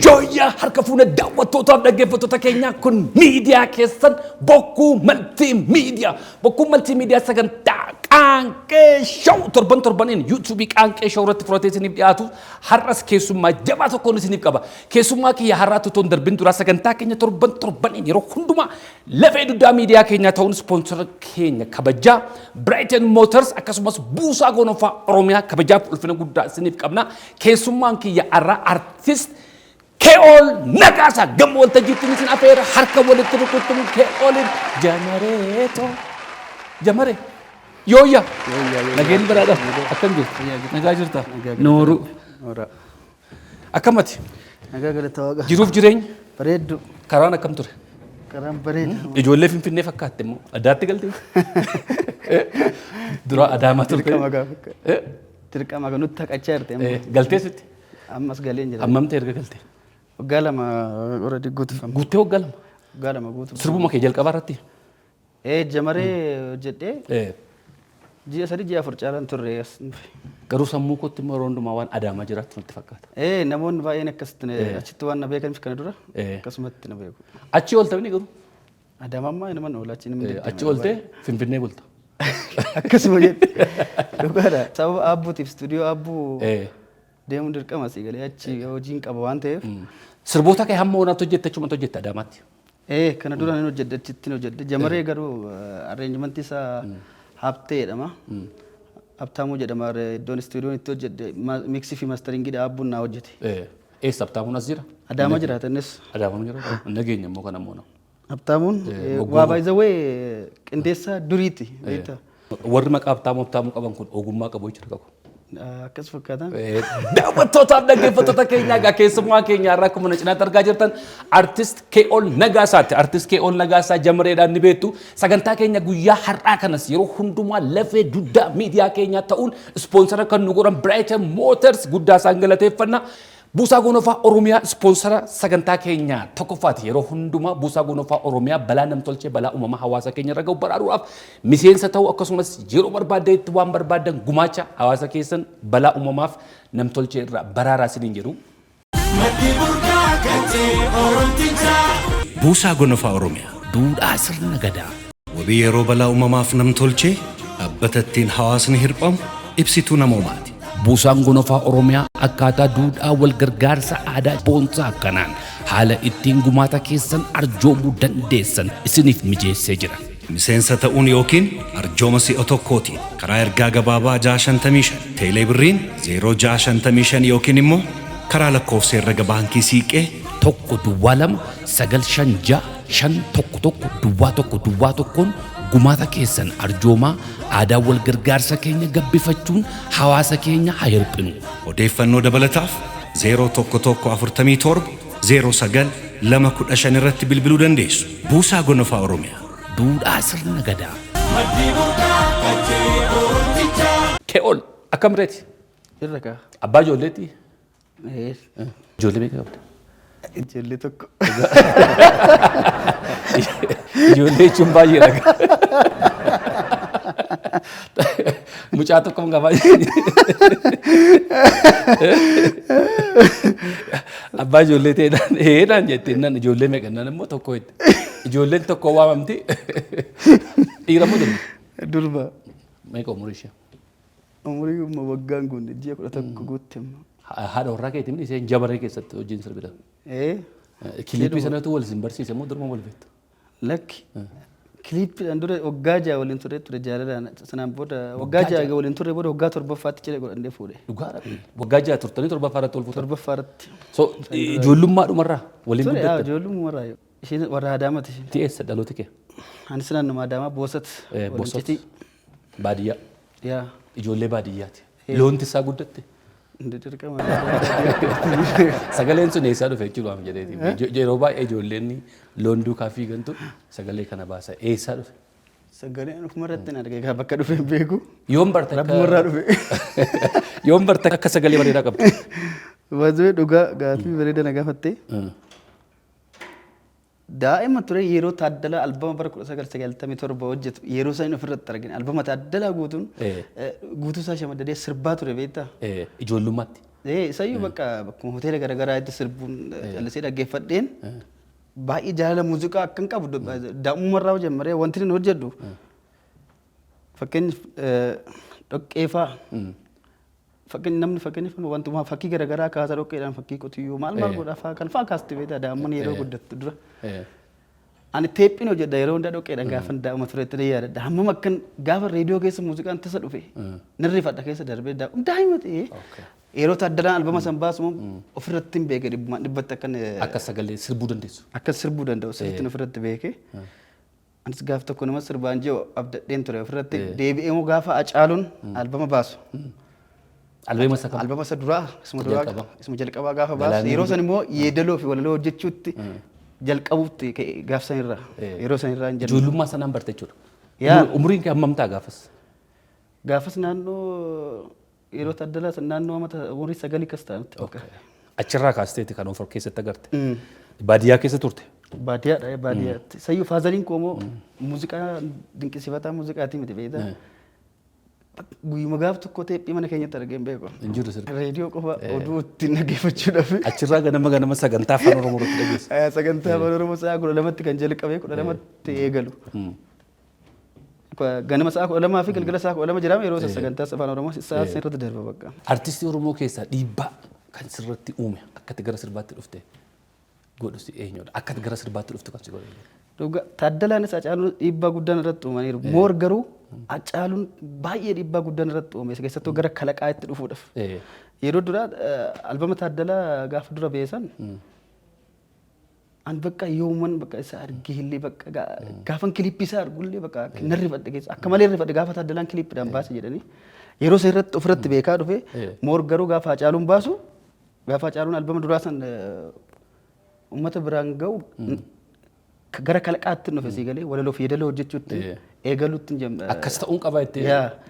Joya harka fuuna daawwattootaaf dhaggeeffattoota keenyaa kun miidiyaa keessan bokkuu maltiimiidiyaa. Bokkuu maltiimiidiyaa sagantaa qaanqee show torbaniin yuutuubii qaanqee show irratti fudhatee isiniif dhiyaatu har'as keessummaa jabaa tokkoon isiniif qaba. Keessummaa kiyya har'aatu toon darbin duraa sagantaa keenya torbaniin yeroo hundumaa lafee duddaa miidiyaa keenyaa ta'uun ispoonsara keenya kabajaa Brighton Motors akkasumas buusaa gonofaa Oromiyaa kabajaaf ulfina guddaa isiniif qabna. Keessummaan kiyya har'a artist Keol Nagasa gamoo waltajjiitti isin afeera harka walitti rukutuun Keolin jamare yooya nageen baraadha akkam jirtu nagaa jirta nooru akkamati nagaa galata waaqa jiruuf jireenya bareeddu karaan akkam ture karaan bareeda ijoollee finfinnee fakkaatte immoo addaatti galte dura adaamaa turte dirqama nutti haqachaa jirte galteesitti ammas galeen jira ammamte erga galte waggaa lama already guutuufame guuttee waggaa lama guutuufame sirbuma kee jalqabaa irratti jamaree hojjedhee ji'a sadii ji'a afur caalaan turre garuu sammuu kootti immoo yeroo hundumaa waan adaamaa jiraatti natti fakkaata namoonni baay'een akkasitti achitti waan na beekaniif kana dura akkasumatti na beeku achi oolta inni garuu adaamammaa nama na oolaa achi ooltee finfinnee bulta akkasuma jette dhugaadha sababa aabbuutiif istuudiyoo aabbuu deemuun dirqama asii galee achi hojiin qaba waan ta'eef sirboota kee hamma oonaatti hojjette achumatti hojjette Adaamaatti kana dura hin hojjedde achitti hojjedde jamaree garuu arreenjimentii isaa Habtee jedhama Habtaamuu jedhama iddoon istuudiyoon itti hojjedde miksii fi masteringii aabbuun naa hojjete eessa Habtaamuun as jira Adaama jiraata innis Adaamaan jira nageenya immoo kana moona Habtaamuun waa baay'izawee qindeessaa duriiti warri maqaa Habtaamuu qaban kun ogummaa qabu jechuudha qabu akkas fakkaata daawwattootaaf dhaggeeffattoota keenya egaa keessummaa keenya irraa akkuma na cinaatti argaa jirtan artist Keol Nagaasaati. Artist Keol Nagaasaa jamareedhaan ni beektu. Sagantaa keenya guyyaa har'aa kanas yeroo hundumaa lafee duddaa miidiyaa keenyaa ta'uun ispoonsara kan nu godhan Brighton Motors guddaa isaan galateeffanna. Buusaa gonofaa Oromiyaa ispoonsara sagantaa keenya tokkoffaati. Yeroo hundumaa buusaa gonofaa Oromiyaa balaa namtolchee balaa uumamaa hawaasa keenya irra gahu baraaruudhaaf miseensa ta'uu akkasumas yeroo barbaadetti waan barbaadan gumaacha hawaasa keessan balaa uumamaaf namtolchee irraa baraaraa isiniin jedhu. Buusaa gonofaa Oromiyaa duudhaa sirna gadaa wabii yeroo balaa uumamaaf namtolchee dhaabbatattiin hawaasni hirphamu ibsituu namoomaati. Buusaan gonofaa Oromiyaa akkaataa duudhaa wal gargaarsa aadaa boonsaa akkanaan haala ittiin gumaata keessan arjoomuu dandeessan isiniif mijeessee jira. Miseensa ta'uun yookiin arjooma si'a tokkootiin karaa ergaa gabaabaa 655 teelee birriin 0655 yookiin immoo karaa lakkoofsa herrega baankii siiqee 1-2-956-111 gumaata keessan arjoomaa aadaa wal gargaarsa keenya gabbifachuun hawaasa keenya haa hirphinu. Odeeffannoo dabalataaf 0117 09 irratti bilbiluu dandeessu. Buusaa gonofaa Oromiyaa. Duudhaa sirna gadaa. Keol akkam reeti? irra kaa Abbaa ijoolleeti? Ijoollee meeqa qabda? ijoollee tokko Ijoollee jechuun baay'ee dhaga. Mucaa tokko hin qabaa. Abbaa ijoollee ta'edhaan jettee nan ijoollee meeqa nan immoo tokko jette. Ijoolleen tokko waamamti. Dhiira moo durba? durba Meeqa umurii ishee? umurii waggaan kun ji'a 11 guutte Haadha warraa keetiin isheen jabaree keessatti hojiin sirbita. Kiliippii sanatu wal isin barsiise moo durma wal beektu? lakki kiliippiidhaan dura waggaa ja'a waliin ture jaalalaan sanaan booda waggaa ja'a waliin ture booda waggaa torbaffaatti cidha godhannee fuudhe. Dhugaadha. Waggaa ja'a turtanii torbaffaarratti ol fuudhan. torbaffaarratti. So ijoollummaadhumarraa waliin guddatte. Ijoollummaarraa isheen warra Adaamaati isheen. Ti'eessa dhaloota kee? Anis naannoo Adaamaa Boosat. Boosat. Baadiyyaa. Yaa. Ijoollee baadiyyaati. Loonti isaa guddatte? Dirqama. Sagaleen sun eessaa dhufe jechuudha waan jedheeti. Yeroo baay'ee ijoolleen loon duukaa fiigantu sagalee kana baasa. Eessaa dhufe? Sagaleen ofumarratti na dhagee bakka dhufe hin beeku. Yoom barte Rabbumarraa dhufe. Yoom barte akka sagalee bareedaa qabdu? Wazee dhugaa gaafii bareeda na gaafatte. Daa'ima ture yeroo Taaddalaa albama bara 1997 hojjetu yeroo isaan ofirratti argine albama Taaddalaa guutuu isaa shamadadee sirbaa ture beektaa? Ijoollummaatti. Isayyuu bakka bakkuma hoteela garaagaraa itti sirbuun jallisee dhaggeeffadheen baay'ee jaalala muuziqaa akkan qabu daa'imummarraa jalqabee wanti inni hojjedhu fakkeenyaaf dhoqqeefaa namni fakkeenyaaf wantuma fakkii garaagaraa kaasaa dhoqqeedhaan fakkii qotiyyoo maal godhaa kan fa'aa kaasti beektaa daa'imman yeroo guddattu dura. Ani teephiin hojjedha yeroo hundaa dhoqqeedhaan gaafa daa'ima tureetti yaadadha. Hammam akkan gaafa reediyoo keessa muuziqaan tasa dhufe nirrifadha keessa darbee daa'ima ta'ee yeroo taaddalaan albama san baasu ofirratti hin beeke dhibbatti akkan akka sagalee sirbuu dandeessu. Akka sirbuu danda'u sirriitti ofirratti beeke. Anis gaafa tokko nama sirbaan jiru abdadheen ture ofirratti deebi'ee immoo gaafa Hacaaluun albama baasu. Albama isa kam? Albama isa duraa isuma jalqabaa gaafa baasu yeroo san immoo yeedaloo fi walaloo hojjechuutti jalqabuutti gaaf sanirraa yeroo sanirraa hin jalqabu. Ijoollummaa sanaan barte jechuudha. Umriin kee hammam ta'a gaafas? Gaafas naannoo yeroo Taaddalaa san naannoo umurii 9 kas ta'anitti. Achirraa kaasteeti kan of keessatti agarte. Baadiyyaa keessa turte? Baadiyyaadha baadiyyaatti. Sayyuu faazaliin koo immoo muuziqaa dinqisiifataa muuziqaatii miti beektaa. Guyyuma gaaf tokko teephii mana keenyatti argeen beeku. Injiru sirba. Reediyoo qofa oduu ittiin dhaggeeffachuudhaaf. Achirraa ganama sagantaa afaan Oromoo irratti dhageessa. Sagantaa afaan Oromoo sa'a 12tti kan jalqabee 12tti eegalu. Ganama sa'a 12 fi galgala sa'a 12 jiraama yeroo sagantaa afaan Oromoo sa'a irratti darba bakka. Artistii Oromoo keessaa dhiibbaa kan sirratti uume akkatti gara sirbaatti dhufte godhusi eenyudha? Akkatti gara sirbaatti dhufte kan si godhe. Taaddalaanis Hacaaluun dhiibbaa guddaan irratti uumaniiru. Moor garuu Hacaaluun baay'ee dhiibbaa guddaan irratti uume keessattuu gara kalaqaa itti dhufuudhaaf. Yeroo duraa albama Taaddalaa gaafa dura beesan an bakka yooman bakka isa argillee bakka gaafan kilippii isaa argullee bakka narrifadhe keessa akka malee rifadhe gaafa Taaddalaan kilippiidhaan baase jedhanii yeroo isa irratti ofirratti beekaa dhufe moor garuu gaafa Hacaaluun baasu gaafa Hacaaluun albama duraa san uummata biraan ga'u gara kalaqaatti nufe sii galee walaloo fi yeedaloo hojjechuutti eegaluutti hin jemme. Akkas ta'uun qaba itti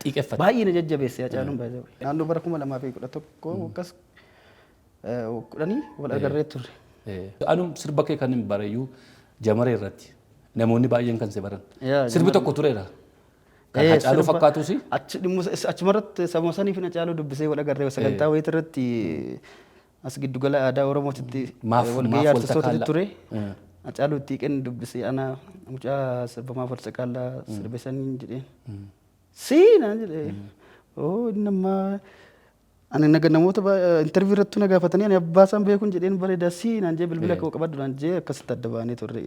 xiiqeffate. Baay'ee na jajjabeesse Hacaaluun baay'ee. Naannoo bara 2011 akkas 10 wal agarree turre. Anum sirba kee kan hin barayyuu jamaree irratti namoonni baay'een kan si baran. Sirbi tokko tureera. Kan Hacaaluu fakkaatus. Achumarratti sabuma saniif Hacaaluu dubbisee wal agarree sagantaa wayii irratti as giddugala aadaa Oromootitti walgahii artistootatti ture. Hacaaluu itti kennu dubbisee ana mucaa sirbamaa falsaqaallaa sirbe saniin jedheen. Siinaan jedhee. Nammaa ani namoota interview irratti na gaafatanii ani abbaasaan beekuun jedheen bareeda siinaan jee bilbila koo qabadhu naan jee akkasitti adda baanee turre.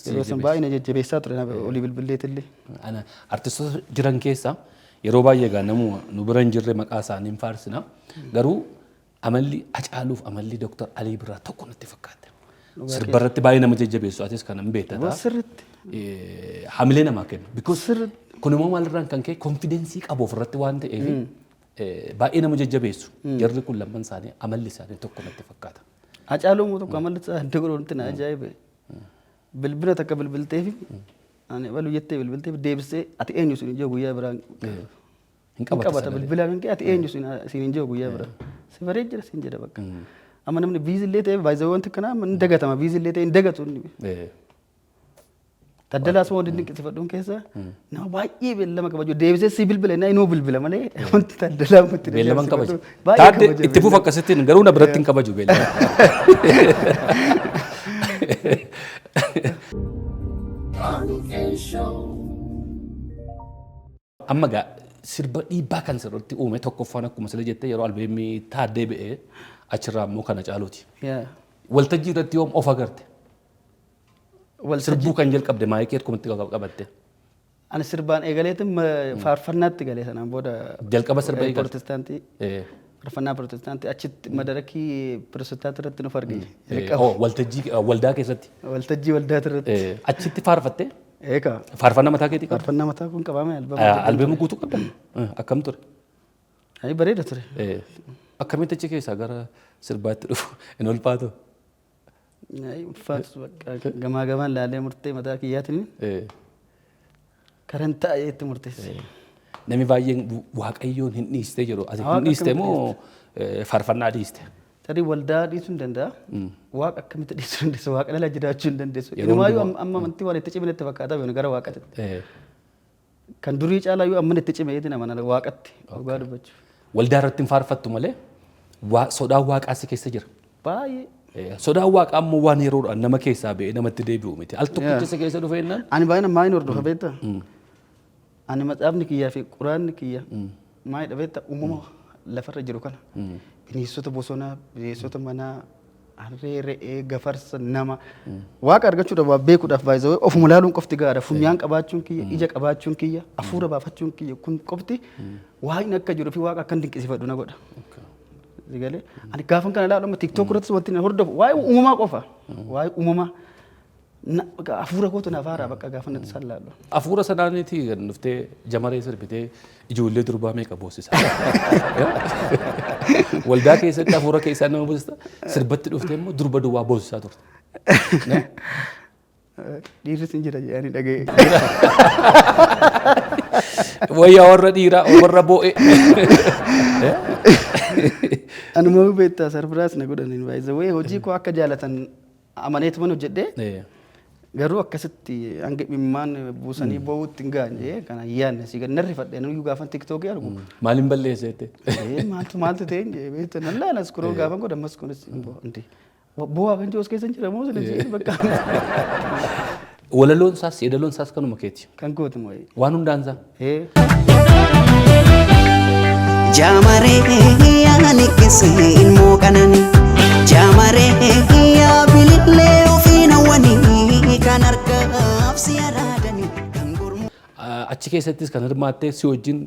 Yeroo san baay'ee na jajjabeessaa ture olii bilbilleetillee. Artistoota jiran keessa yeroo baay'ee egaa namu nu bira hin jirre maqaa isaanii hin faarsina. Garuu amalli Hacaaluuf amalli Dr. Alii Birraa tokko natti fakkaate. Sirba irratti baay'ee nama jajjabeessu atis kan hin beektaa. Sirriitti. Hamilee namaa kennu. Because kun immoo maalirraan kan ka'e konfidensii qabu ofirratti waan ta'eef baay'ee nama jajjabeessu. Jarri kun lamman isaanii amalli isaanii tokko natti fakkaata. Hacaaluu immoo tokko amalli isaa adda godhuun na ajaa'ibe. Bilbila takka bilbilteefi ani baluu jettee bilbilteef deebisee ati eenyu sun ijoo guyyaa biraan hin qabata bilbila min kee ati eenyu sun ijoo guyyaa biraan si bareejjira sin jedha bakka. Amma namni viizillee ta'e baay'ee wanti kana hin dagatama viizillee ta'e hin dagatu inni. Taaddalaas waan dinqisiifadhuun keessa nama baay'ee beellama kabaju deebisee si bilbila inni inuu bilbila malee wanti Taaddalaa mutti beellama hin kabaju. Taadde itti fuuf akkasittiin garuu na biratti hin kabaju beellama. Amma gaa sirba dhiibbaa kan sirriitti uume tokkoffaan akkuma sila jettee yeroo albeemii Taaddee ba'ee achirraa immoo kana Hacaaluuti. Waltajjii irratti yoom of agarte? Sirbuu kan jalqabde maayikii akkamitti qabatte? Ani sirbaan eegaleetiin faarfannaatti galee sanaan booda jalqaba sirba eegalte. Protestaantii faarfannaa protestaantii achitti madarakii pirotestaantii irratti nuuf argine. Waltajjii waldaa keessatti. Waltajjii waldaa irratti. Achitti faarfatte? Eegaa. Faarfannaa mataa keetii qabda? Faarfannaa mataa kun qabame albeema guutuu qabda? Akkam ture? Bareeda ture. Akkamitti achi keessaa gara sirbaatti dhufu hin ulfaatu? Ulfaatu bakka gamaa gamaan laalee murtee mataa kiyyaatiin karan taa'ee itti murteesse. Namni baay'een waaqayyoon hin dhiiste jedhu. Ati hin dhiiste moo faarfannaa dhiiste? Tarii waldaa dhiisuu hin danda'a. Waaqa akkamitti dhiisuu dandeessa? Waaqa dhala jiraachuu hin dandeessu. Inumaayyuu amma amantii waan itti cimine itti fakkaata gara waaqatti. Kan durii caalaayyuu amma itti cimeetiin amana waaqatti dhugaa dubbachuu. Waldaa irratti hin faarfattu malee Sodaan waaqaa si keessa jira. Baay'ee. Sodaan waaqaa ammoo waan yeroodhaan nama keessaa ba'ee namatti deebi'u miti. Al tokkicha si keessa dhufe jennaan. Ani baay'ina maayini hordofa beektaa? Ani matsaafni kiyyaa fi quraanni kiyya maayidha beektaa uumama lafarra jiru kana. Bineensota bosonaa, bineensota manaa, harree, re'ee, gafarsa, nama. Waaqa argachuudhaaf waa beekuudhaaf baay'ee ofuma laaluun qofti gaara. Funyaan qabaachuun kiyya, ija qabaachuun kiyya, hafuura baafachuun kiyya kun qofti waaqni akka jiruu fi waaqa akkan dinqisiifadhu na godha. Sigalee ani gaafan kana ilaalu amma TikTok irratti wanti na hordofu waa'ee uumamaa qofa. Waa'ee uumamaa hafuura kootu naaf haaraa bakka gaafa natti isaan ilaalu. Hafuura sanaaniiti kan dhuftee jamaree sirbitee ijoollee durbaa meeqa boossisa. Waldaa keessatti hafuura keessaa nama boossisa. Sirbatti dhuftee immoo durba duwwaa boossisaa turte. Dhiirri sin jira jedhanii dhaga'e. Wayyaa warra dhiiraa warra boo'e. Anuma beektaa sarfiraas na godhaniin baay'ee hojii koo akka jaalatan amaneetuman hojjedhee garuu akkasitti hanga dhimmaan buusanii boo'uutti hin gaanye kana yaadne si gad narri fadhee nuyi gaafan tiktookii argu. Maaliin balleessite? Maaltu ta'e beektaa nan laalas kuroo gaafan godhan mas kunis bu'aa kan jiru keessa jira moo sana jedhee bakka. Walaloon isaas yeedaloon isaas kanuma keeti. Kan kooti moo waan hundaan isaa. Jamaree yaani kisiin mookanani jamaree yaa bilillee ofiin hawwanii kan argaaf si araadanii kan gurmu. Achi keessattis kan hirmaattee si wajjin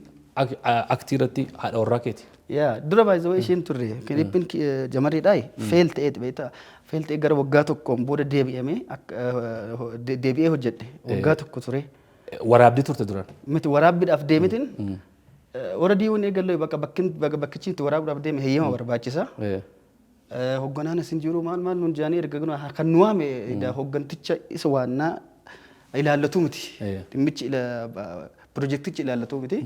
aktii irratti haadha warraa keeti. Yaa dura baay'ee isheen turre kiliippiin jamareedhaa feel ta'eeti beektaa feel ta'ee gara waggaa tokkoon booda deebi'ee hojjedhe waggaa tokko ture. Waraabdii turte duraan. Miti waraabbiidhaaf deemitiin. Warra diiwwan eegallee bakkichiitti waraabuudhaaf deeme heeyyama barbaachisa. Hogganaan isin jiru maal nuun jaanii erga kan nu waame hogganticha isa waannaa ilaallatu miti. Dhimmichi pirojektichi ilaallatu miti.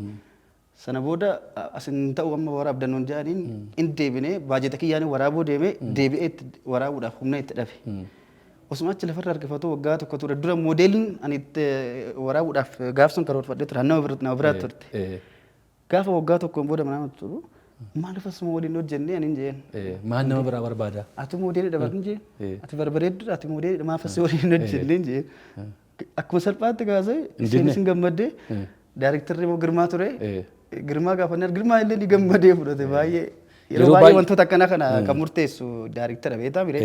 Sana booda asin ta'u amma waraabdan nuun jaaniin in deebine baajeta kiyyaanii waraabuu deeme deebi'ee waraabuudhaaf humna itti dhabe. Osuma achi lafarra harkifatu waggaa tokko ture dura moodeeliin ani waraabuudhaaf gaafsan karoorfadhee ture nama biraa turte. Gaafa waggaa tokkoon booda mana turu maaliif asuma waliin hojjennee ani hin jeen. Maal nama biraa barbaada? Ati moodeelii dabalin jeen. Ati barbareeddu ati moodeelii maaf asii waliin hojjennee hin jeen. Akkuma salphaatti kaasee isheenis hin gammaddee daarektarri immoo Girmaa ture. Girmaa gaafa Girmaa illee ni gammadee fudhate baay'ee. Yeroo baay'ee wantoota akkana kana kan murteessu daarektara beektaa mire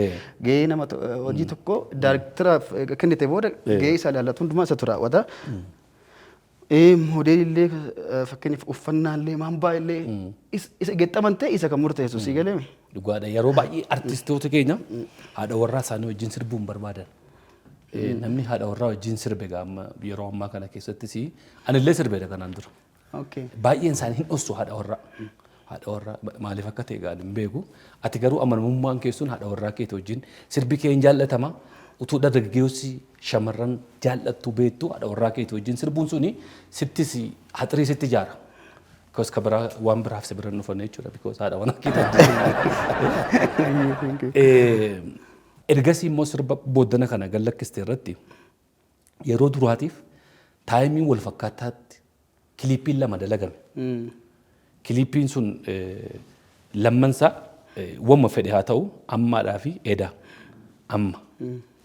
gahee nama hojii tokko daarektaraaf kennite booda gahee isaa ilaallatu hundumaa isa tura raawwata. Moodeelillee fakkeenyaaf uffannaallee maambaallee isa geexxaman ta'e isa kan murteessu si galee. Dhugaadha yeroo baay'ee artistoota keenya haadha warraa isaanii wajjin sirbuun barbaadan. Namni haadha warraa wajjin sirbe gaama yeroo ammaa kana keessattis anillee sirbeedha kanaan dura. Baay'een isaanii hin dhossu haadha warraa. Haadha warraa maaliif akka ta'e gaali hin beeku. Ati garuu amanamummaan keessuun haadha warraa keetii wajjin sirbi kee hin jaallatama. Utuu dargaggeessi shamarran jaallattu beektu haadha warraa keetii wajjin sirbuun suni sittis haxirii sitti ijaara. Because kabira waan biraaf si bira dhufan jechuudha because haadha warraa keetii. Ergasii immoo sirba booddana kana gallakkiste irratti yeroo duraatiif taayimiin wal fakkaataatti kiliippiin lama dalagame. Kiliippiin sun lammansaa wamma fedhe haa ta'u ammaadhaa fi edaa amma.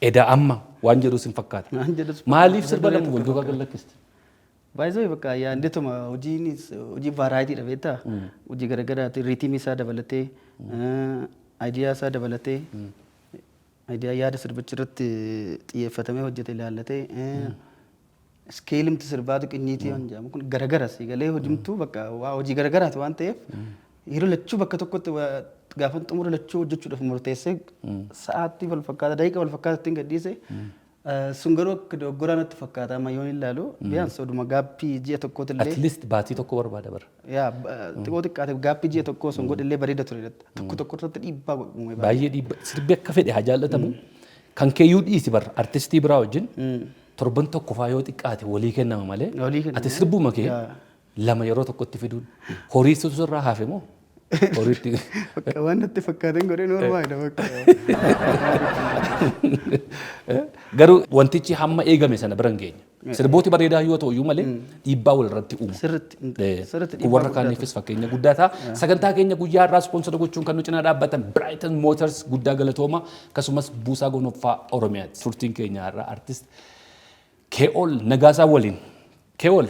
Edaa amma waan jedhu sin fakkaata. Maaliif sirba lama wal duukaa gallakkiste? Baay'ee bakka yaadetuma hojii vaaraayitiidha beektaa hojii garaagaraati riitimii isaa dabalatee aayidiyaa isaa dabalatee aayidiyaa yaada sirbicha irratti xiyyeeffatamee hojjete ilaallatee iskeelimti sirbaatu qinyiitii waan jedhamu kun garaagara si galee hojimtuu bakka hojii garaagaraati waan ta'eef yeroo lachuu bakka tokkotti gaafa xumura lachuu hojjechuudhaaf murteessee sa'aatii wal fakkaata daqiiqa wal fakkaatatti hin gadhiise sun garuu akka doggoraa natti fakkaata amma yoon ilaalu biyyaansa oduma gaappii ji'a tokkootti illee. At least baatii tokko barbaada bara. Yaa xiqqoo xiqqaate gaappii ji'a tokkoo sun godhe illee bareeda ture tokko tokko irratti dhiibbaa godhume. Baay'ee dhiibbaa sirbi akka fedhe haa jaallatamu kan keeyyuu dhiisi bara artistii biraa wajjin torban tokko faa yoo xiqqaate walii kennama malee ati sirbuma kee lama yeroo tokkotti fiduun horii irraa hafe moo? Horiitti. Bakka waan natti fakkaatan godhee noormaadha bakka. Garuu wantichi hamma eegame sana bira hin geenye. Sirbooti bareedaa yoo ta'u iyyuu malee dhiibbaa walirratti uuma. Sirriitti Kun warra kaaniifis fakkeenya guddaa ta'a. Sagantaa keenya guyyaa irraa ispoonsora gochuun kan nu cinaa dhaabbatan Brighton Motors guddaa galatooma akkasumas Buusaa Gonofaa Oromiyaati. Turtiin keenya irraa artist Kee'ol Nagaasaa waliin. Kee'ol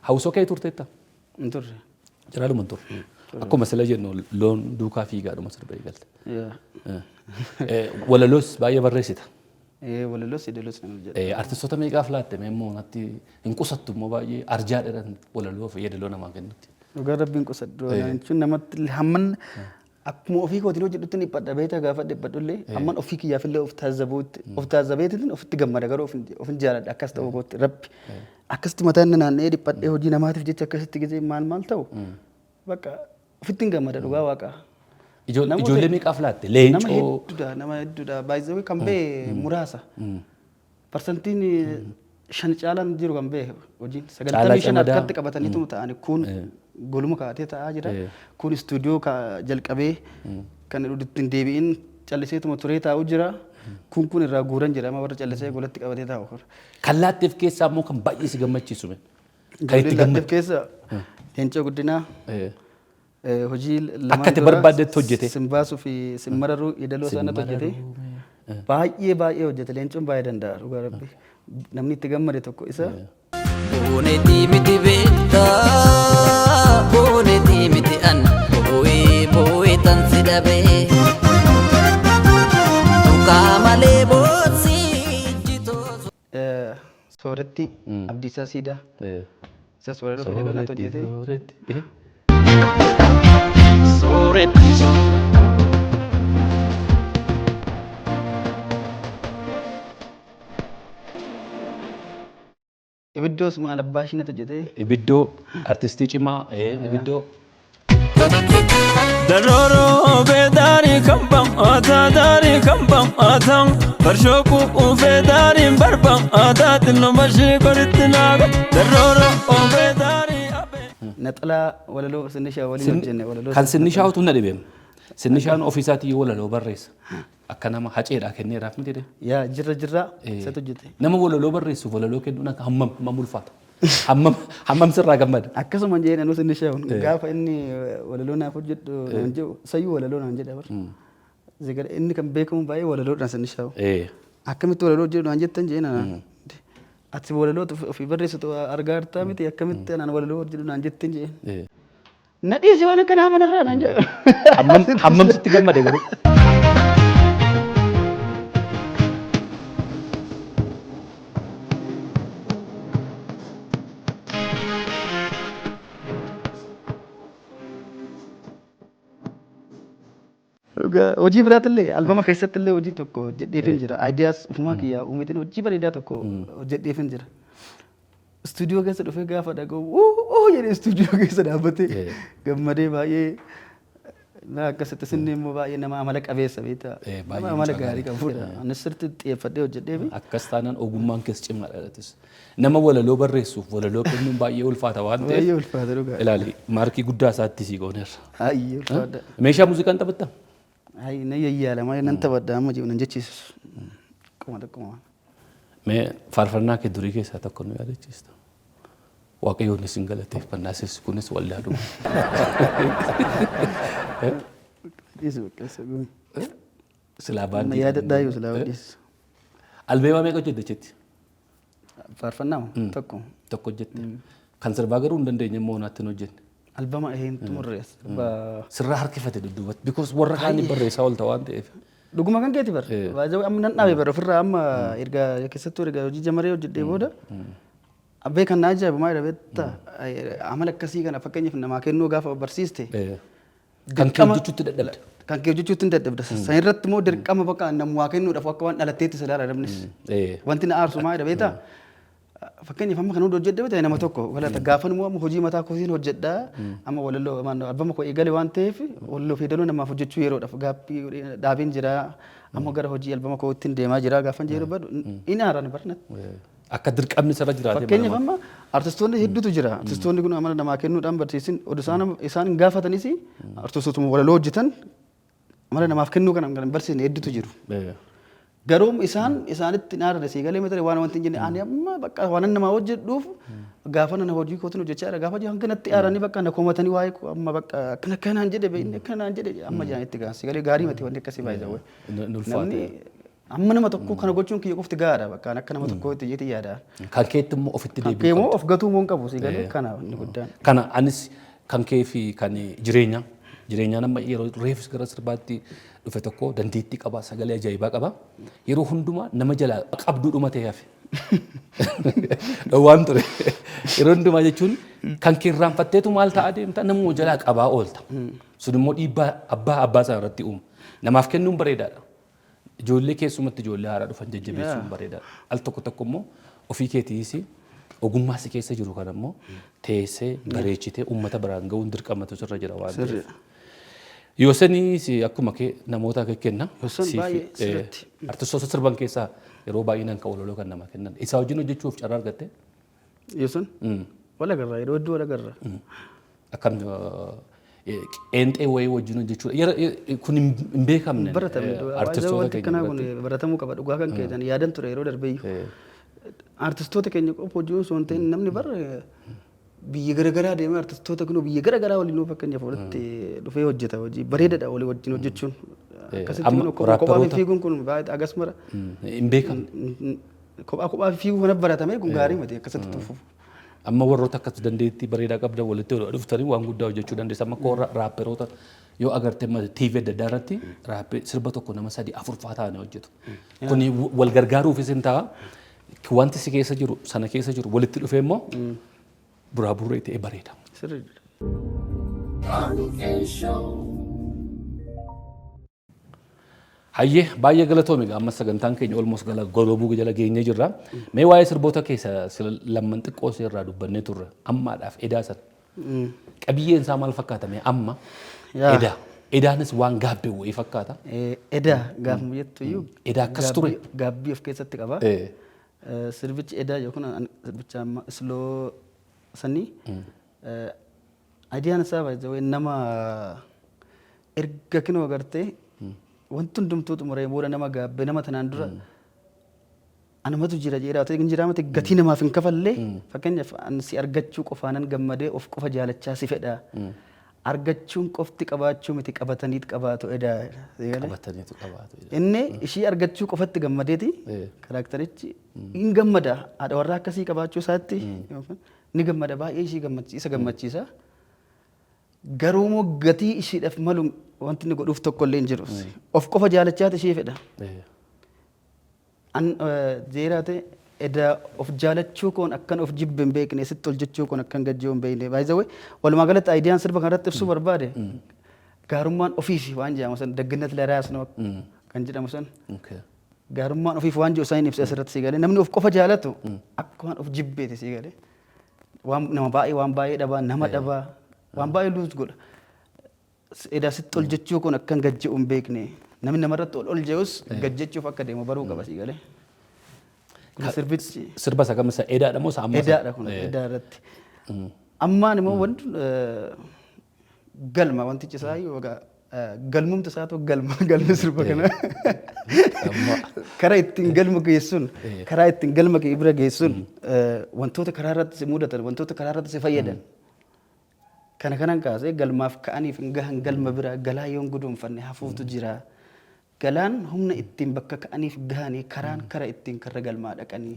hawwisoo kee turteetta? Hin turre. Jiraaluma hin turre. Akkuma sila jennu loon duukaa fiigaadhuma sirba eegalte. Walaloos baay'ee barreessita. Walaloos yeedaloos kan hojjedha. Artistoota meeqaaf laatte immoo natti hin qusattu immoo baay'ee arjaa dheeran walaloo fi yeedaloo namaa kennutti. Dhugaa rabbiin qusadhu jechuun namatti hamman akkuma ofii kootiin hojjedhutti dhiphadha beektaa gaafa dhiphadhullee hamman ofii kiyyaafillee of taazzabeetiin ofitti gammada garuu ofin jaaladha akkas ta'uu kootti rabbi akkasitti mataan naanna'ee dhiphadhee hojii namaatiif jecha akkasitti gisee maal ta'u bakka ofitti hin gammada dhugaa waaqaa. Ijoollee meeqaaf laatte? Leencoo. Nama hedduudha. Baay'ee kan ba'e muraasa. Parsantiin 5 caalaan jiru kan ba'e hojiin 95 akkatti qabataniitu ta'ani kun goluma kaatee ta'aa jira. Kun istuudiyoo jalqabee kan ittiin deebi'in calliseetuma turee taa'u jira. Kun irraa guuran jira amma warra callisee golatti qabatee taa'u. Kan laatteef keessaa immoo kan baay'ee si gammachiisu. Kan itti laatteef keessa Leencoo Guddinaa. Hojii akkati barbaadetti hojjete. Simbaasuu fi simmararuu yeedaloo sanatti hojjete. Baay'ee hojjete. Leencoon baay'ee danda'a dhugaa rabbi. Namni itti gammade tokko isa. Booneti miti beektaa booneti miti an boo'ee tan si dhabee tuqaa malee bootsi jitoo. Sooretti Abdiisaa Siidaa. Isa sooretta yeedaloo hojjete. Ibiddoos maal abbaa ishiinatu jedhee. Ibiddoo artistii cimaa ibiddoo. Daroroo beedaarii kan bam'aataa daarii kan bam'aataa barshoo kuufee daariin barbam'aataa xinnoo barshii koritti naaga daroroo beedaarii. Naxalaa walaloo sinnishaa waliin hojjenne walaloo. Kan sinnishaatu na dhibeem. Sinnishaan ofiisaatii walaloo barreessa. Akka nama haceedhaa kenneeraaf miti de. Yaa jirra isatu hojjete. Nama walaloo barreessuuf walaloo kennuun akka hammam ulfaata. Hammam sirraa gammada. Akkasuma jee nanuu sinnishaa gaafa inni walaloo naaf hojjedhu sayyuu walaloo naan jedha bara. Zigara inni kan beekamu baay'ee walaloodhaan sinnishaa. Akkamitti walaloo hojjedhu naan jettan jee naan. Ati walaloo ofii barreessitu argaa jirtaa miti akkamitti anaan walaloo hojjedhu naan jettin jee. Nadhiisi waan akka nama narraa naan jedha. Hammam sitti gammade garuu. Hojii biraatillee albama keessattillee hojii tokko hojjedheefin jira. Aayidiyaas ofumaa kiyyaa uumetiin hojii bareedaa tokko hojjedheefin jira. Istuudiyoo keessa dhufee gaafa dhaga'u jedhee istuudiyoo keessa dhaabbatee gammadee baay'ee akkasitti sinni immoo baay'ee nama amala qabeessa beektaa. Nama amala gaarii qabudha. Anis sirriitti xiyyeeffadhee hojjedheefi. Akkas taanaan ogummaan keessa cimaa dhalatis. Nama walaloo barreessuuf walaloo kennuun baay'ee ulfaata waan ta'eef. Baay'ee ulfaata dhugaa. Ilaali maarkii guddaa isaatti sii gooneerra. Baay'ee ulfaata. Meeshaa muuziqaan taphattaa? Ay na yayyaalama nan taphadha amma jiru nan jechiisu. Qoma. Mee faarfannaa kee durii keessaa tokko nu yaadachiista. Waaqayyoon isin galateeffannaa sirsi kunis wallaaduma. Silaa baandii. Yaadadhaa yoo silaa wadhiis. Albeemaa meeqa hojjette jetti? Faarfannaa tokko. Tokko hojjette. Kan sirbaa garuu hin dandeenye immoo naatti hin hojjenne. Albama hin tumurrees. Sirraa harkifate dudduubatti. Because warra kaanii barreessaa oolta waan ta'eef. Dhuguma kan keeti bara. Baay'ee amma nan dhaabe bara ofirraa amma erga keessattuu erga hojii jamaree hojjedhee booda. Abbee kan na ajaa'ibu maal beektaa amala akkasii kana fakkeenyaaf namaa kennuu gaafa barsiiste. Kan kee hojjechuutti dadhabde. Kan kee hojjechuutti hin dadhabde. San irratti immoo dirqama bakka namaa kennuudhaaf akka waan dhalatteetti sadaara namnis. Wanti na aarsu maal beektaa. Fakkeenyaaf amma kan hundi hojjedhe bitee nama tokko walata gaafa immoo hojii mataa kootiin hojjedhaa amma walaloo albama koo eegale waan ta'eef walaloo fi danuu namaaf hojjechuu yeroodhaaf gaaffii dhaabeen jira amma gara hojii albama koo ittiin deemaa jira gaafa jedhu badu inni haaraan barnat. Akka dirqamni sirra jiraate. Fakkeenyaaf amma artistoonni hedduutu jira. Artistoonni kun amala namaa kennuudhaan barsiisin isaan gaafatanis artistootuma walaloo hojjetan amala namaaf kennuu kan barsiisan hedduutu jiru. Garum isaanitti naarra si galee mata waan wanti jenne ani amma bakka waan nama hojjedhuuf gaafa na hojii kootiin hojjechaa gaafa jiran kanatti aaranii bakka na komatanii waa'ee amma bakka akkana kanaan jedhe beekne kanaan jedhe amma jaanitti gaa si galee gaarii mati wanti akkasii baay'ee zawwee. Namni amma nama tokko kana gochuun kiyya qofti gaadha bakka akka nama tokko itti jeeti yaada. Kan keetti immoo ofitti deebi'u. Kan keemmoo of gatuu moo qabu si galee kana inni guddaan. Kana anis kan kee fi kan jireenya nama yeroo reefus gara sirbaatti dhufe tokko dandeettii qaba sagalee ajaa'ibaa qaba yeroo hundumaa nama jala qabduu dhumate hafe. Waan ture yeroo hundumaa jechuun kan kee irraanfatteetu maal ta'a deemta namuu jalaa qabaa oolta. Sun immoo dhiibbaa abbaa isaa irratti uuma. Namaaf kennuun bareedaadha. Ijoollee keessumatti ijoollee haaraa dhufan jajjabeessuun bareedaadha. Al tokko immoo ofii keetiis ogummaa si keessa jiru kan immoo teessee bareechitee uummata biraan ga'uun dirqamatu sirra jira waan ta'eef. Yoosanii akkuma kee namoota kenna. Artistoota sirban keessaa yeroo baay'inaan kan waloloo kan nama kennan. Isaa wajjin hojjechuuf carraa argatte? Yoosan? Wala garraa yeroo hedduu wala garraa. Akkam qeenxee wayii wajjin hojjechuudha. Kun hin beekamne. Artistoota keenya kun baratamuu qaba dhugaa kan keessan yaadan ture yeroo darbeeyyuu. Artistoota keenya qofa hojii osoo hin ta'in namni bara biyya garaagaraa deemee artistoota kun biyya garaagaraa waliin fakkeenyaaf walitti dhufee hojjeta hojii bareedaadha walii wajjin hojjechuun. Akkasitti kophaa fiiguun kun baay'ee agasmara. Hin beekamne. Kophaa fiiguu kana baratamee kun gaarii miti akkasitti tufuuf. Amma warroota akkas dandeettii bareedaa qabda walitti dhuftanii waan guddaa hojjechuu dandeessa. Amma koo raapperoota yoo agartee TV adda addaa irratti raappee sirba tokko nama 3-4 ta'anii hojjetu. Kuni wal gargaaruufis hin ta'a. Wanti si keessa jiru sana keessa jiru walitti dhufee immoo buraa burree ta'ee bareeda. Hayyee baay'ee galatoomi amma sagantaan keenya almost goolabuu jala geenyee jirra. Mee waa'ee sirboota keessa lamman xiqqoo irraa dubbannee turre ammaadhaaf edaa sana. Qabiyyeen isaa maal fakkaata mee amma edaa. Edaanis waan gaabbee wayii fakkaata. Edaa gaafuma jettu iyyuu. Edaa akkas ture. Gaabbii of keessatti qaba. Sirbichi edaa yookaan sirbicha amma isloo sanii aadiyaan isaa baay'ee nama erga kinoo agartee wanti hundumtuu xumuree booda nama gaabbee nama tanaan dura anamatu jira jedhaa ta'e jiraamate gatii namaaf hin kafallee fakkeenyaaf si argachuu qofaanan gammadee of qofa jaalachaa si fedha. Argachuun qofti qabaachuu miti qabataniit qabaatu edaa. Qabataniitu qabaatu. Inni ishii argachuu qofatti gammadeeti karaakterichi hin gammada haadha warraa akkasii qabaachuu isaatti ni gammada baay'ee ishii gammachiisa. Garuu immoo gatii ishiidhaaf malu wanti inni godhuuf tokko illee hin jiru. Of qofa jaalachaati ishee fedha. Zeeraa ta'e edaa of jaalachuu koon akkan of jibbe hin beekne sitti hojjechuu koon akkan gajjoo hin beekne baay'ee walumaa galatti aayidiyaan sirba kanarratti ibsuu barbaade gaarummaan ofiif waan jedhamu san dagginat laraas kan jedhamu san gaarummaan ofiif waan jedhu isaan ibsa asirratti si galee namni of qofa jaalatu akka waan of jibbeeti si galee nama baay'ee dhabaa nama dhabaa waan baay'ee luus godha edaa sitti hojjechuu koon akkan gajjoo hin beekne namni namarratti ol je'us gajjechuuf akka deemu baruu qaba si galee. Sirba isa kamisa edaadha moo amma edaadha kun edaa irratti ammaan immoo wanti galma wantichi isaa galmumti isaa tokko galmi sirba kana karaa ittiin galma geessuun karaa ittiin galma kee bira geessuun wantoota karaa irratti si mudatan wantoota karaa irratti si fayyadan kana kanan kaasee galmaaf ka'aniif hin gahan galma bira galaa yoon guduunfanne hafuutu jira. Galaan humna ittiin bakka ka'aniif gahanii karaan kara ittiin karra galmaa dhaqanii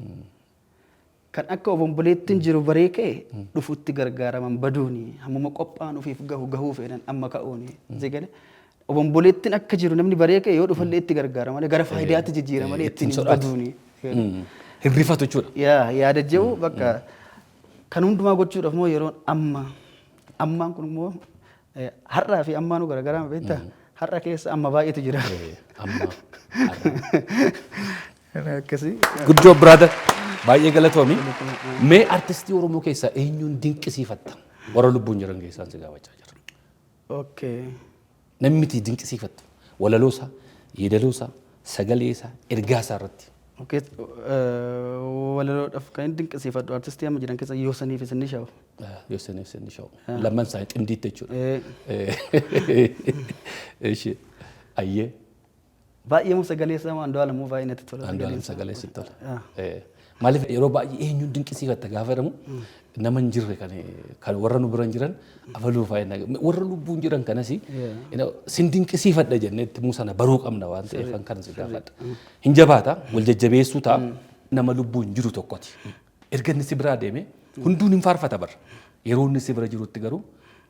kan akka obomboleettiin jiru baree ka'e dhufuutti gargaaraman baduuni hammuma qophaan ofiif gahuu fedhan amma ka'uuni zegale obomboleettiin akka jiru namni baree ka'e yoo dhufallee itti gargaarama gara faayidaatti jijjiirama ittiin baduuni. Hirrifatu jechuudha. Yaada jiru bakka kan hundumaa gochuudhaaf immoo yeroon ammaan kun immoo har'aa fi ammaanuu garagaraa beektaa. Har'a keessa amma baay'eetu jira. Good job brother. Baay'ee galatoomi. Mee artistii Oromoo keessaa eenyuun dinqisiifatta? Warra lubbuun jiran keessaa si gaafachaa jira. Okay. Namni miti dinqisiifattu. Walaloosaa, yeedaloosaa, sagaleesaa, ergaasaa irratti. Okay. Walaloodhaaf kan dinqisiifadhu artistii amma jiran keessaa Yoosaniif isin ni sha'u. Yoosaniif isin ni sha'u. Lamman isaanii xindiitti jechuudha. Eshi ayyee baay'ee sagalee isaa waan dawala muu baay'ee natti tola. Andu'aalam sagalee sitti tola. Maaliif yeroo baay'ee eenyuun dinqisiifata gaafa jedhamu nama hin jirre kan warra nu biran jiran abaluu faayina warra lubbuun jiran kanas sin dinqisiifadha jennee itti muusana baruu qabna waan ta'eef kan si gaafadha. Hin jabaata wal jajjabeessuu ta'a nama lubbuun jiru tokkoti. Erga inni si biraa deeme hunduun hin faarfata bara. Yeroo inni si bira jirutti garuu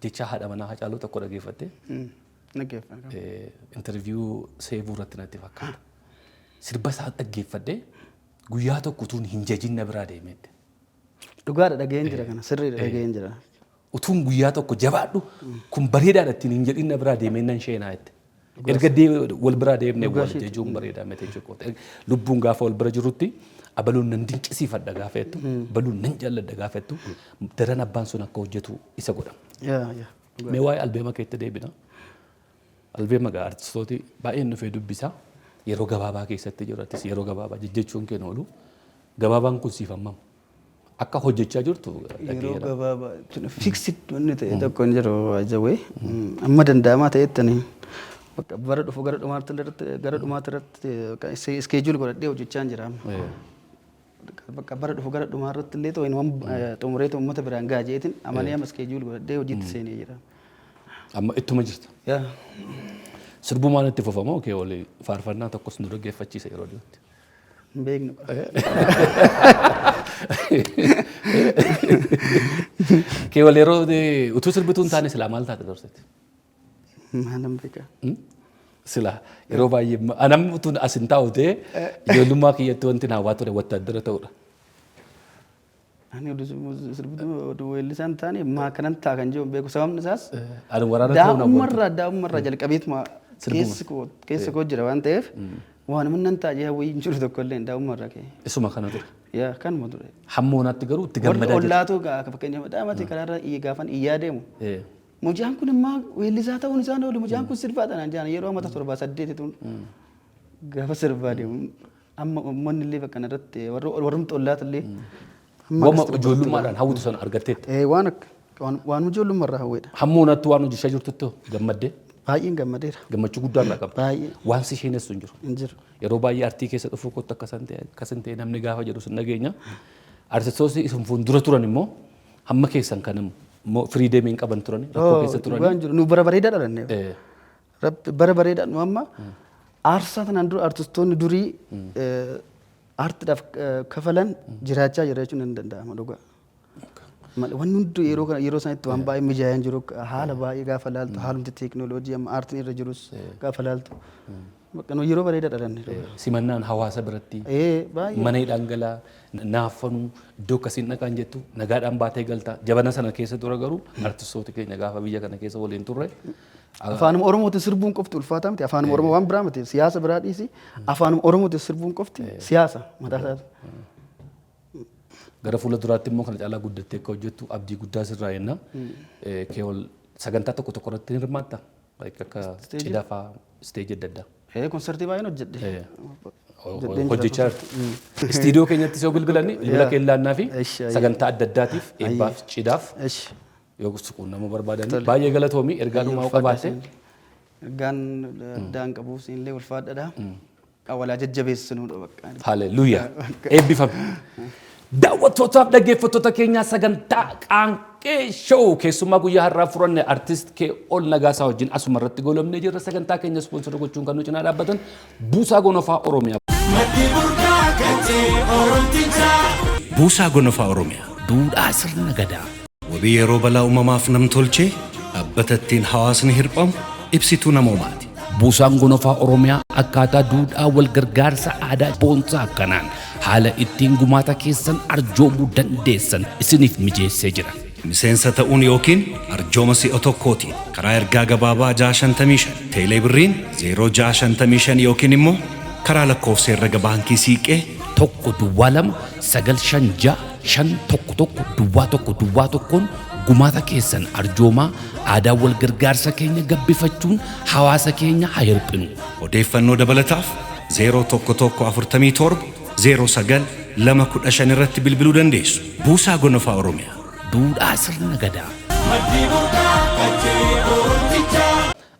jecha haadha manaa Hacaaluu tokko dhageeffatte. Interviyuu seebuu irratti natti fakkaata. Sirba isaa dhaggeeffadhee guyyaa tokko utuun hin jajin na biraa deemeette. Dhugaadha dhageen jira kana sirriidha dhageen jira. Utuun guyyaa tokko jabaadhu kun bareedaadha ittiin hin jedhin na biraa deemee nan sheenaa jette. Erga wal biraa deemnee wal jechuun bareedaa mete jechuudha. Lubbuun gaafa wal bira jirutti abaluun nan dinqisiifadha gaafa jettu abaluun nan jaalladha gaafa jettu daran abbaan sun akka hojjetu isa godha. Mee waa'ee albeema keetti deebina. Albeema gaa artistooti baay'een dhufee dubbisaa. Yeroo gabaabaa keessatti jiraattis yeroo gabaabaa jechuun kennu oolu gabaabaan kun siif hammam akka hojjechaa jirtu yeroo gabaabaa fixed wanni ta'e tokko hin jiru ajawee amma danda'amaa ta'ettani bara dhufu gara dhumaatti irratti iskeejuul godhadhee hojjechaa jira bakka bara dhufu gara dhumaa irratti illee ta'u waan xumureetu uummata biraan gaajeetiin amalee amma iskeejuul godhadhee hojiitti seenee jira. Amma ittuma jirta. Sirbumaan itti fufamoo kee walii faarfannaa tokkos nu dhaggeeffachiisa yeroo dhiyootti. Hin beeknu. Kee walii yeroo utuu sirbituu hin taane silaa maal taate dorsetti? Maalan beekaa. Silaa yeroo baay'ee anam utuu as hin taa'u ta'e ijoollummaa kiyyatti wanti naawwaa ture wattaaddara ta'udha. Ani oduu weellisaan taane maa kanan ta'a kan jiru beeku sababni isaas daa'ummarraa jalqabeetuma keessa koo jira waan ta'eef waan nan ta'a jee hawwii hin jiru tokko illee daa'ummarraa ka'e. Isuma kana ture. Yaa kanuma ture. Hammoonaatti garuu itti gammadaa jirti. Warri ollaatoo akka fakkeenyaaf dhaamate karaarra gaafan iyyaa deemu. Mucaan kun immoo weellisaa ta'uun isaan oolu mucaan kun sirbaadha naan jedhan yeroo ammata 7-8 gaafa sirbaa deemu amma uummanni illee bakka irratti warrumti ollaata illee. Wama ijoollummaadhaan hawwitu sana argatteetta. Waan ijoollummaarraa hawweedha. Hammoonatti waan hojjechaa jirtutti gammaddee. Baay'een gammadeera. Gammachuu guddaa irraa qabda. Baay'ee. Waan si isheenessu hin jiru. Hin jiru. Yeroo baay'ee artii keessa dhufuu kottu akkasan ta'e namni gaafa jedhu sun nageenya. Artistoonni isin fuuldura turan immoo hamma keessan kan immoo firiideemiin qaban turan rakkoo keessa turan. Waan jiru nu bara bareedaa dhalanne. Bara bareedaa nu amma aarsaa tanaan dura artistoonni durii aartiidhaaf kafalan jiraachaa jira jechuun hin danda'amu dhugaa. Wanni hundi yeroo sanatti waan baay'ee mijaa'an jiru haala baay'ee gaafa laaltu haalumti teekinooloojii amma aartiin irra jirus gaafa laaltu yeroo bareedaa dhalanne. Simannaan hawaasa biratti mana hidhangalaa naaffanuu iddoo akkasiin dhaqaan jettu nagaadhaan baatee galtaa jabana sana keessa tura garuu artistoota keenya gaafa biyya kana keessa waliin turre. Afaanuma Oromootiin sirbuun qofti ulfaataa miti afaanuma Oromoo waan biraa miti siyaasa biraa dhiisi afaanuma Oromootiin sirbuun qofti siyaasa mataa isaati. Gara fuula duraatti immoo kana caalaa guddattee akka hojjettu abdii guddaa sirraa jenna. Keewol sagantaa tokko tokko irratti ni hirmaatta akka cidhaa fa'aa isteejii adda addaa. Konsertii baay'een hojjedhe. Hojjechaa jirtu. Istiidiyoo keenyatti yoo bilbilanii bilbila keellaannaa fi sagantaa adda addaatiif eebbaaf cidhaaf yoo quunnamuu barbaadan baay'ee galatoomii ergaa dhumaa qabaate. Ergaan addaan qabuuf illee ulfaadhaadha. Qawalaa jajjabeessinudha bakka. Haleluuyaa. Eebbifame. Daawwattootaaf dhaggeeffattoota keenyaa sagantaa qaanqee show keessumaa guyyaa har'aa furanne artist Kee'ol Nagaasaa wajjin asuma irratti goolabnee jirra sagantaa keenya sponsor gochuun kan nu cinaa dhaabbatan Buusaa Gonofaa Oromiyaa. Buusaa Gonofaa Oromiyaa duudhaa sirna gadaa wabii yeroo balaa uumamaaf namtolchee dhaabbata ittiin hawaasni hirphamu ibsituu namoomaati. Buusaan Gonofaa Oromiyaa akkaataa duudhaa wal gargaarsa aadaa boonsaa akkanaan haala ittiin gumaata keessan arjoomuu dandeessan isiniif mijeessee jira. Miseensa ta'uun yookiin arjooma si'a tokkootiin karaa ergaa gabaabaa 655 teelee birriin 0655 yookiin immoo karaa lakkoofsa herrega baankii siiqee 1-2-956-511-1 gumaata keessan arjoomaa aadaa wal gargaarsa keenya gabbifachuun hawaasa keenya haa hirphinu. Odeeffannoo dabalataaf 0117 09 irratti bilbiluu dandeessu. Buusaa Gonofaa Oromiyaa. Duudhaa sirna gadaa.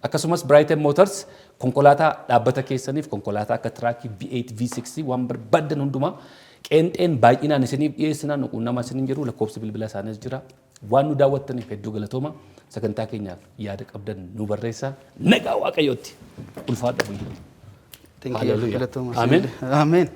akkasumas Brighton Motors konkolaataa dhaabbata keessaniif konkolaataa akka tiraakii V8 V60 waan barbaadan hundumaa qeenxeen baay'inaan isiniif dhiyeessinaan nama isiniin jiru lakkoofsi bilbila isaaniis jira waan nu daawwattaniif hedduu galatooma sagantaa keenyaaf yaada qabdan nu barreessaa nagaa waaqayyootti ulfaadha. Thank you. Amen. Amen.